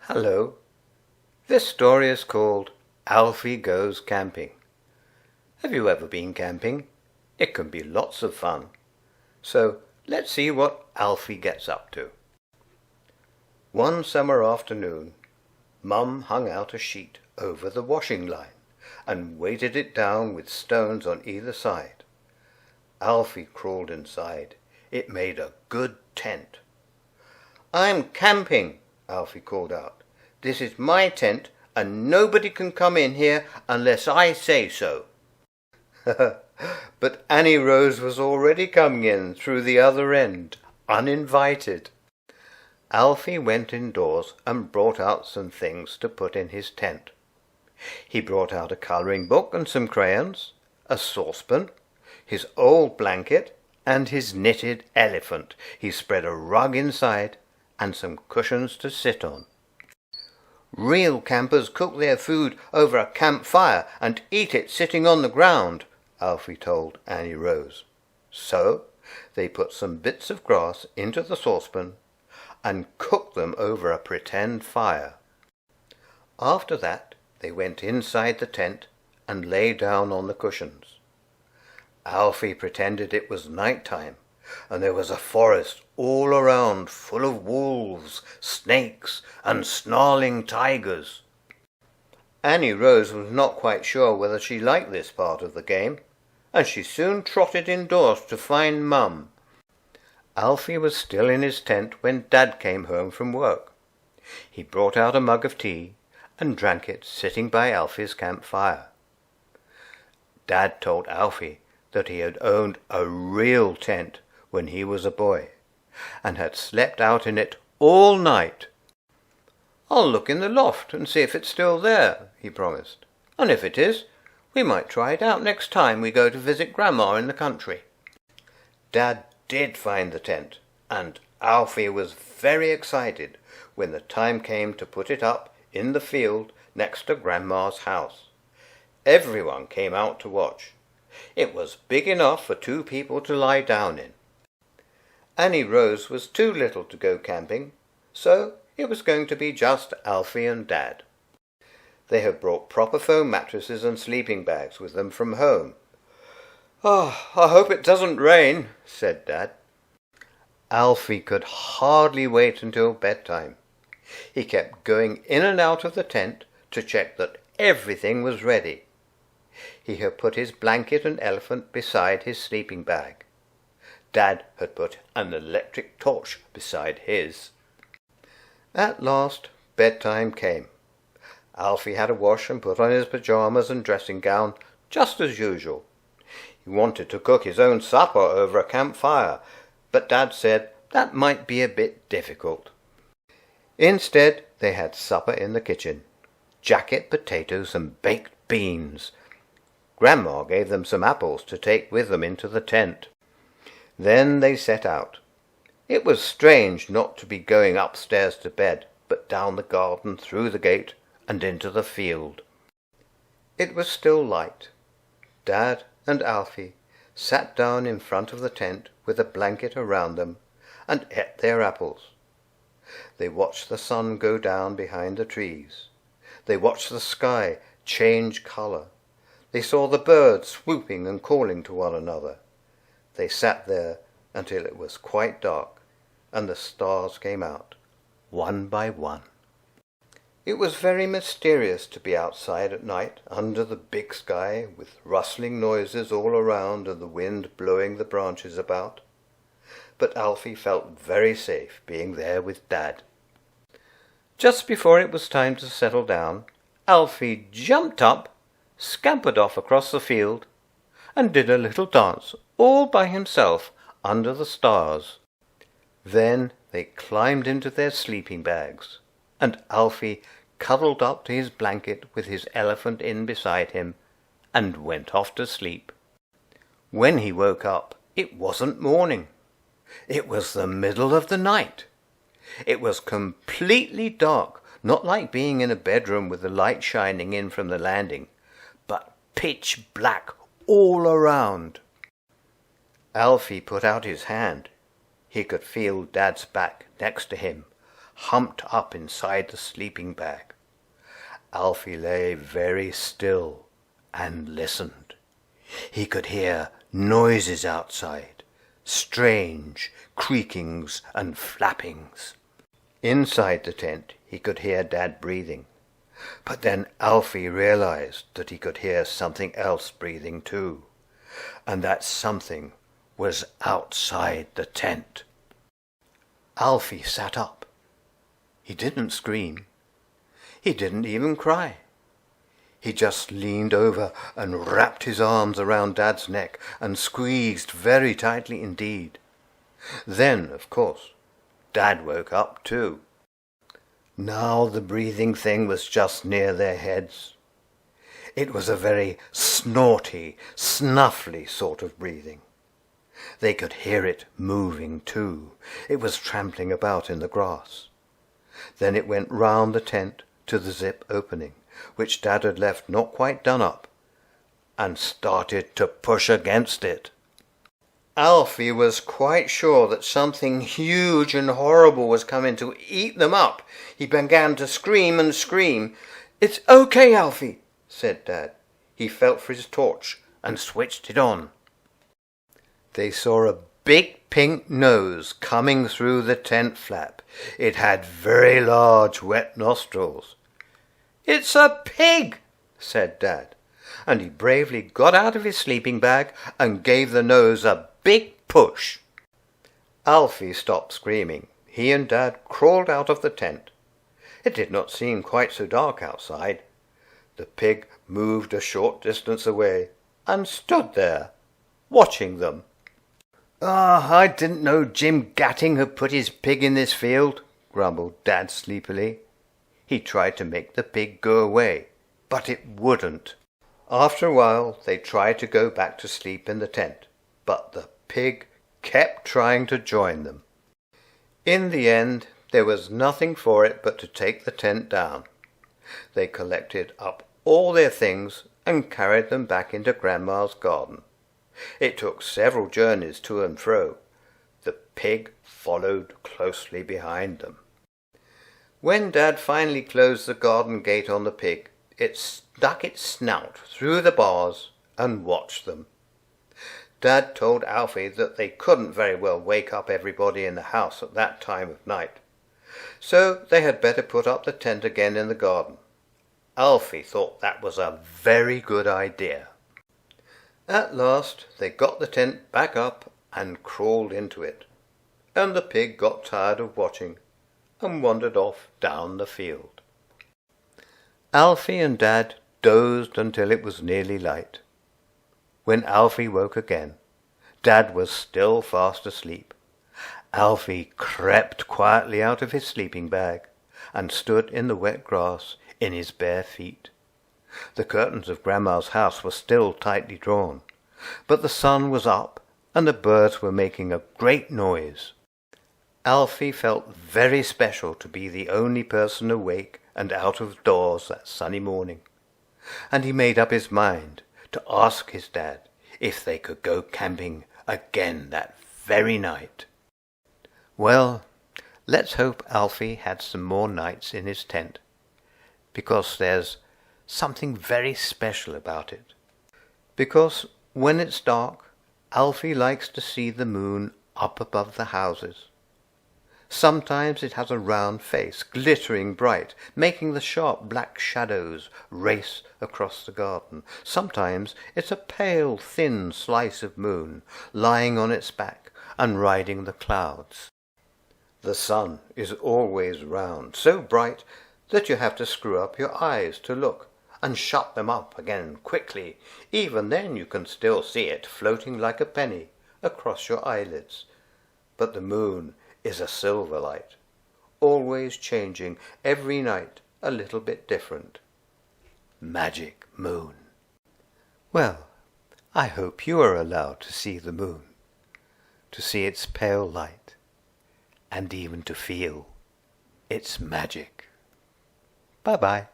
Hello. This story is called Alfie Goes Camping. Have you ever been camping? It can be lots of fun. So let's see what Alfie gets up to. One summer afternoon, Mum hung out a sheet over the washing line and weighted it down with stones on either side. Alfie crawled inside. It made a good tent. "I'm camping," Alfie called out. "This is my tent, and nobody can come in here unless I say so." But Annie Rose was already coming in through the other end, uninvited. Alfie went indoors and brought out some things to put in his tent. He brought out a colouring book and some crayons, a saucepan, his old blanket, and his knitted elephant. He spread a rug inside and some cushions to sit on. "Real campers cook their food over a campfire and eat it sitting on the ground," Alfie told Annie Rose. So they put some bits of grass into the saucepan and cooked them over a pretend fire. After that they went inside the tent and lay down on the cushions. Alfie pretended it was night time, and there was a forest all around full of wolves, snakes, and snarling tigers. Annie Rose was not quite sure whether she liked this part of the game, and she soon trotted indoors to find Mum. Alfie was still in his tent when Dad came home from work. He brought out a mug of tea and drank it sitting by Alfie's campfire. Dad told Alfie that he had owned a real tent when he was a boy, and had slept out in it all night. "I'll look in the loft and see if it's still there," he promised. "And if it is, we might try it out next time we go to visit Grandma in the country." Dad did find the tent, and Alfie was very excited when the time came to put it up in the field next to Grandma's house. Everyone came out to watch. It was big enough for 2 people to lie down in. Annie Rose was too little to go camping, so it was going to be just Alfie and Dad. They had brought proper foam mattresses and sleeping bags with them from home. "Oh, I hope it doesn't rain," said Dad. Alfie could hardly wait until bedtime. He kept going in and out of the tent to check that everything was ready. He had put his blanket and elephant beside his sleeping bag. Dad had put an electric torch beside his. At last bedtime came. Alfie had a wash and put on his pyjamas and dressing gown, just as usual. He wanted to cook his own supper over a campfire, but Dad said that might be a bit difficult. Instead, they had supper in the kitchen: jacket potatoes and baked beans. Grandma gave them some apples to take with them into the tent. Then they set out. It was strange not to be going upstairs to bed, but down the garden, through the gate, and into the field. It was still light. Dad and Alfie sat down in front of the tent with a blanket around them and ate their apples. They watched the sun go down behind the trees. They watched the sky change colour. They saw the birds swooping and calling to one another. They sat there until it was quite dark, and the stars came out, one by one. It was very mysterious to be outside at night, under the big sky, with rustling noises all around and the wind blowing the branches about. But Alfie felt very safe being there with Dad. Just before it was time to settle down, Alfie jumped up, scampered off across the field, and did a little dance all by himself under the stars. Then they climbed into their sleeping bags, and Alfie cuddled up to his blanket with his elephant in beside him and went off to sleep. When he woke up, it wasn't morning. It was the middle of the night. It was completely dark, not like being in a bedroom with the light shining in from the landing, but pitch black all around. Alfie put out his hand. He could feel Dad's back next to him, humped up inside the sleeping bag. Alfie lay very still and listened. He could hear noises outside, strange creakings and flappings. Inside the tent he could hear Dad breathing, but then Alfie realized that he could hear something else breathing too, and that something was outside the tent. Alfie sat up. He didn't scream. He didn't even cry. He just leaned over and wrapped his arms around Dad's neck and squeezed very tightly indeed. Then, of course, Dad woke up too. Now the breathing thing was just near their heads. It was a very snorty, snuffly sort of breathing. They could hear it moving too. It was trampling about in the grass. Then it went round the tent to the zip opening, which Dad had left not quite done up, and started to push against it. Alfie was quite sure that something huge and horrible was coming to eat them up. He began to scream and scream. "It's okay, Alfie," said Dad. He felt for his torch and switched it on. They saw a big pink nose coming through the tent flap. It had very large wet nostrils. "It's a pig," said Dad, and he bravely got out of his sleeping bag and gave the nose a big push. Alfie stopped screaming. He and Dad crawled out of the tent. It did not seem quite so dark outside. The pig moved a short distance away and stood there, watching them. I didn't know Jim Gatting had put his pig in this field," grumbled Dad sleepily. He tried to make the pig go away, but it wouldn't. After a while they tried to go back to sleep in the tent, but the pig kept trying to join them. In the end, there was nothing for it but to take the tent down. They collected up all their things and carried them back into Grandma's garden. It took several journeys to and fro. The pig followed closely behind them. When Dad finally closed the garden gate on the pig, it stuck its snout through the bars and watched them. Dad told Alfie that they couldn't very well wake up everybody in the house at that time of night, so they had better put up the tent again in the garden. Alfie thought that was a very good idea. At last they got the tent back up and crawled into it, and the pig got tired of watching and wandered off down the field. Alfie and Dad dozed until it was nearly light. When Alfie woke again, Dad was still fast asleep. Alfie crept quietly out of his sleeping bag and stood in the wet grass in his bare feet. The curtains of Grandma's house were still tightly drawn, but the sun was up and the birds were making a great noise. Alfie felt very special to be the only person awake and out of doors that sunny morning, and he made up his mind to ask his dad if they could go camping again that very night. Well, let's hope Alfie had some more nights in his tent, because there's something very special about it. Because when it's dark, Alfie likes to see the moon up above the houses. Sometimes it has a round face, glittering bright, making the sharp black shadows race across the garden. Sometimes it's a pale, thin slice of moon, lying on its back and riding the clouds. The sun is always round, so bright that you have to screw up your eyes to look, and shut them up again quickly. Even then you can still see it floating like a penny across your eyelids. But the moon is a silver light, always changing, every night a little bit different. Magic moon. Well, I hope you are allowed to see the moon, to see its pale light, and even to feel its magic. Bye-bye.